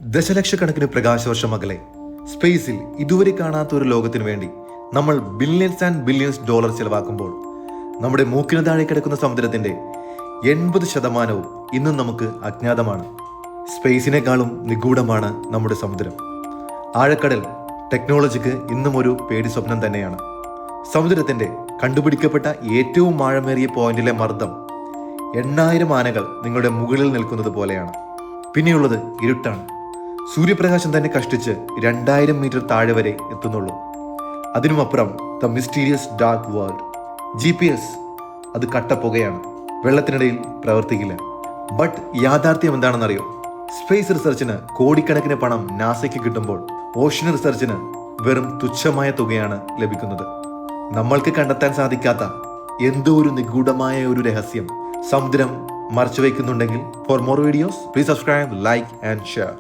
ദശലക്ഷക്കണക്കിന് പ്രകാശവർഷം അകലെ സ്പേസിൽ ഇതുവരെ കാണാത്ത ഒരു ലോകത്തിനു വേണ്ടി നമ്മൾ ബില്യൺസ് ആൻഡ് ബില്യൺസ് ഡോളർ ചെലവാക്കുമ്പോൾ നമ്മുടെ മൂക്കിന് താഴെ കിടക്കുന്ന സമുദ്രത്തിന്റെ 80% ഇന്നും നമുക്ക് അജ്ഞാതമാണ്. സ്പേസിനേക്കാളും നിഗൂഢമാണ് നമ്മുടെ സമുദ്രം. ആഴക്കടൽ ടെക്നോളജിക്ക് ഇന്നും ഒരു പേടി സ്വപ്നം തന്നെയാണ്. സമുദ്രത്തിന്റെ കണ്ടുപിടിക്കപ്പെട്ട ഏറ്റവും ആഴമേറിയ പോയിന്റിലെ മർദ്ദം 8000 ആനകൾ നിങ്ങളുടെ മുകളിൽ നിൽക്കുന്നത് പോലെയാണ്. പിന്നെയുള്ളത് ഇരുട്ടാണ്. സൂര്യപ്രകാശം തന്നെ കഷ്ടിച്ച് 2000 മീറ്റർ താഴെ വരെ എത്തുന്നുള്ളൂ. അതിനുമപ്പുറം the mysterious dark world. GPS അത് കട്ടപ്പുകയാണ്, വെള്ളത്തിനിടയിൽ പ്രവർത്തിക്കില്ല. ബട്ട് യാഥാർത്ഥ്യം എന്താണെന്നറിയോ? സ്പേസ് റിസർച്ചിന് കോടിക്കണക്കിന് പണം നാസയ്ക്ക് കിട്ടുമ്പോൾ ഓഷ്യൻ റിസർച്ചിന് വെറും തുച്ഛമായ തുകയാണ് ലഭിക്കുന്നത്. നമ്മൾക്ക് കണ്ടെത്താൻ സാധിക്കാത്ത എന്തോ ഒരു നിഗൂഢമായ ഒരു രഹസ്യം സമുദ്രം മറച്ചു വയ്ക്കുന്നുണ്ടെങ്കിൽ for more videos please subscribe, like and share.